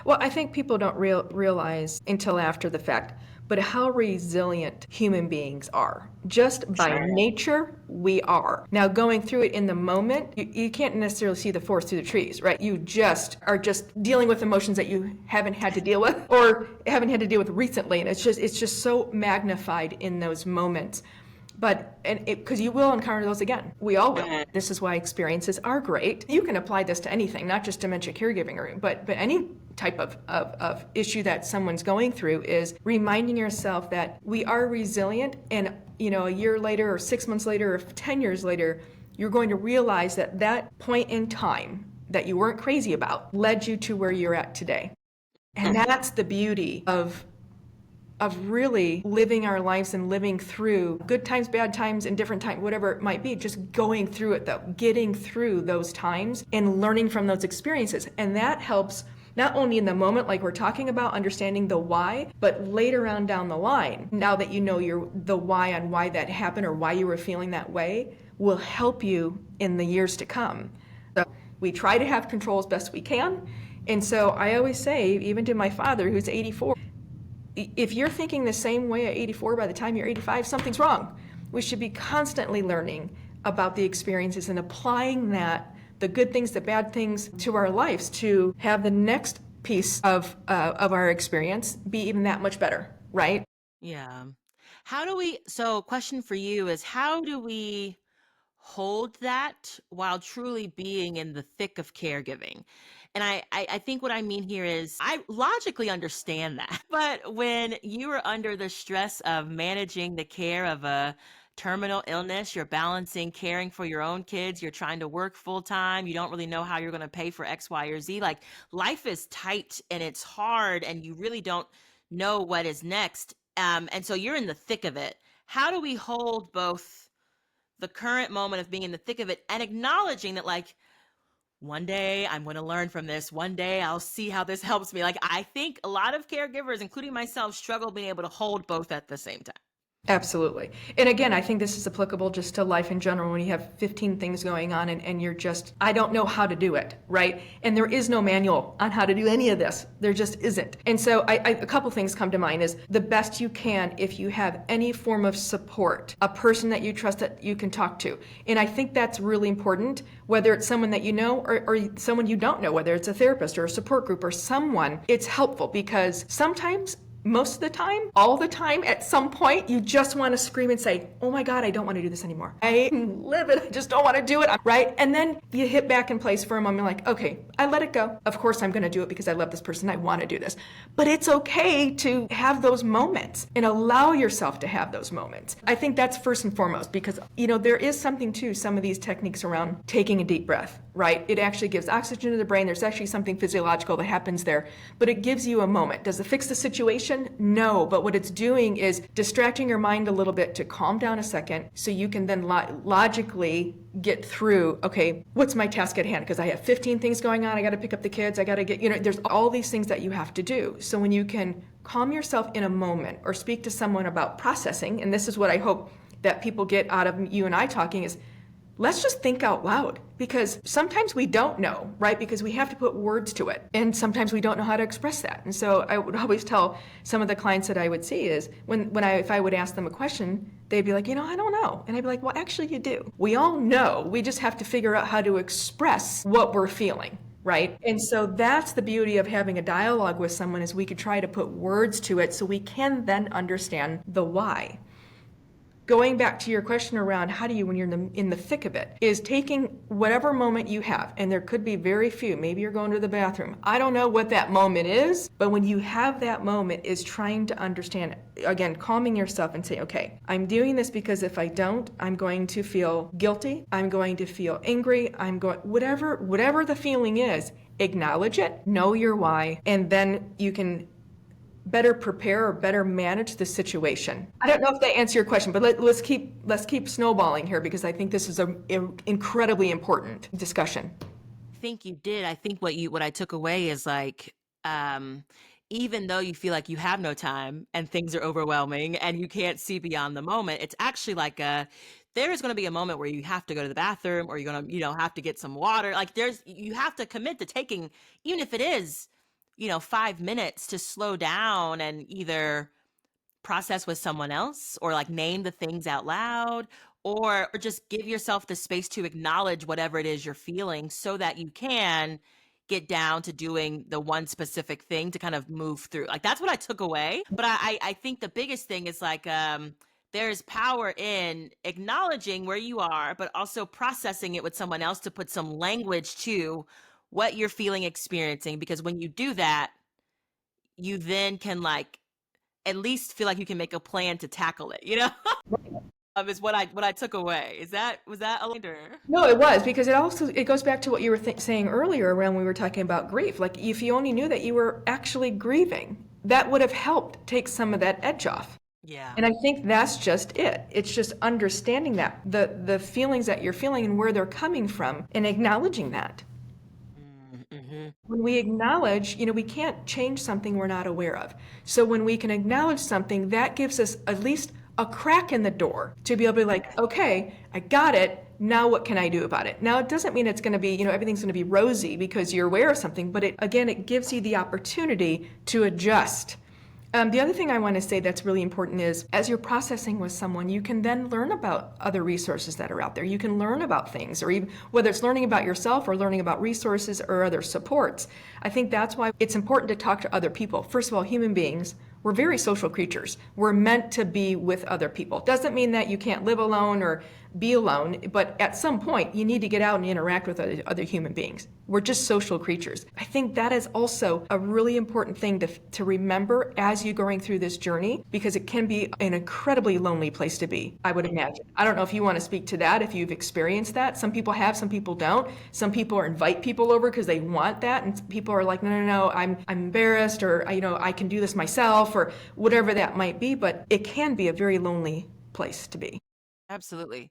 Well, I think people don't realize until after the fact, but how resilient human beings are. Just by Sure. nature, we are. Now, going through it in the moment, you can't necessarily see the forest through the trees, right? You just are just dealing with emotions that you haven't had to deal with or haven't had to deal with recently. And it's just so magnified in those moments. But because you will encounter those again, we all will. Mhm. This is why experiences are great. You can apply this to anything, not just dementia caregiving, but any type of issue that someone's going through, is reminding yourself that we are resilient, and a year later or 6 months later or 10 years later, you're going to realize that that point in time that you weren't crazy about led you to where you're at today. And that's the beauty of really living our lives and living through good times, bad times, and different times, whatever it might be, just going through it though, getting through those times and learning from those experiences. And that helps not only in the moment, like we're talking about, understanding the why, but later on down the line, now that you know the why on why that happened or why you were feeling that way, will help you in the years to come. So we try to have control as best we can. And so I always say, even to my father, who's 84, if you're thinking the same way at 84 by the time you're 85, something's wrong. We should be constantly learning about the experiences and applying that, the good things, the bad things, to our lives to have the next piece of our experience be even that much better, right? Yeah. So question for you is, how do we hold that while truly being in the thick of caregiving? And I think what I mean here is, I logically understand that. But when you are under the stress of managing the care of a terminal illness, you're balancing caring for your own kids, you're trying to work full time, you don't really know how you're going to pay for X, Y, or Z. Like, life is tight and it's hard, and you really don't know what is next. And so you're in the thick of it. How do we hold both the current moment of being in the thick of it and acknowledging that, like, one day I'm going to learn from this, one day I'll see how this helps me? Like, I think a lot of caregivers, including myself, struggle being able to hold both at the same time. Absolutely. And again, I think this is applicable just to life in general when you have 15 things going on and you're just, I don't know how to do it, right? And there is no manual on how to do any of this. There just isn't. And so a couple things come to mind is the best you can if you have any form of support, a person that you trust that you can talk to. And I think that's really important, whether it's someone that you know or someone you don't know, whether it's a therapist or a support group or someone, it's helpful because sometimes, most of the time, all the time, at some point, you just want to scream and say, oh my God, I don't want to do this anymore. I live it. I just don't want to do it. Right? And then you hit back in place for a moment, like, okay, I let it go. Of course, I'm going to do it because I love this person. I want to do this. But it's okay to have those moments and allow yourself to have those moments. I think that's first and foremost because, there is something to some of these techniques around taking a deep breath, right? It actually gives oxygen to the brain. There's actually something physiological that happens there, but it gives you a moment. Does it fix the situation? No, but what it's doing is distracting your mind a little bit to calm down a second so you can then logically get through, okay, what's my task at hand? Because I have 15 things going on. I got to pick up the kids. I got to get, there's all these things that you have to do. So when you can calm yourself in a moment or speak to someone about processing, and this is what I hope that people get out of you and I talking, is let's just think out loud, because sometimes we don't know, right? Because we have to put words to it. And sometimes we don't know how to express that. And so I would always tell some of the clients that I would see is if I would ask them a question, they'd be like, I don't know. And I'd be like, well, actually you do. We all know. We just have to figure out how to express what we're feeling. Right? And so that's the beauty of having a dialogue with someone, is we could try to put words to it so we can then understand the why. Going back to your question around how do you, when you're in the thick of it, is taking whatever moment you have, and there could be very few, maybe you're going to the bathroom. I don't know what that moment is, but when you have that moment, is trying to understand, again, calming yourself and say, okay, I'm doing this because if I don't, I'm going to feel guilty, I'm going to feel angry, whatever the feeling is, acknowledge it, know your why, and then you can better prepare or better manage the situation. I don't know if that answers your question, but let's keep snowballing here, because I think this is an incredibly important discussion. I think you did. I think what I took away is, like, even though you feel like you have no time and things are overwhelming and you can't see beyond the moment, it's actually like there is going to be a moment where you have to go to the bathroom, or you're going to, have to get some water. Like, you have to commit to taking, even if it is 5 minutes to slow down and either process with someone else or like name the things out loud or just give yourself the space to acknowledge whatever it is you're feeling so that you can get down to doing the one specific thing to kind of move through. Like that's what I took away. But I think the biggest thing is like there's power in acknowledging where you are, but also processing it with someone else to put some language to what you're feeling, experiencing. Because when you do that, you then can like at least feel like you can make a plan to tackle it, is what I took away. Was that a later? No, it was because it goes back to what you were saying earlier when we were talking about grief. Like if you only knew that you were actually grieving, that would have helped take some of that edge off. Yeah. And I think that's just it. It's just understanding that the feelings that you're feeling and where they're coming from and acknowledging that. Mm-hmm. When we acknowledge, we can't change something we're not aware of. So when we can acknowledge something, that gives us at least a crack in the door to be able to be like, okay, I got it. Now what can I do about it? Now it doesn't mean it's going to be, everything's going to be rosy because you're aware of something, but it gives you the opportunity to adjust. The other thing I want to say that's really important is as you're processing with someone, you can then learn about other resources that are out there. You can learn about things, or even whether it's learning about yourself or learning about resources or other supports. I think that's why it's important to talk to other people. First of all, human beings, we're very social creatures. We're meant to be with other people. Doesn't mean that you can't live alone or be alone, but at some point you need to get out and interact with other human beings. We're just social creatures. I think that is also a really important thing to remember as you're going through this journey, because it can be an incredibly lonely place to be, I would imagine. I don't know if you want to speak to that, if you've experienced that. Some people have, some people don't. Some people invite people over because they want that, and people are like, no, I'm embarrassed, or I can do this myself, or whatever that might be, but it can be a very lonely place to be. Absolutely.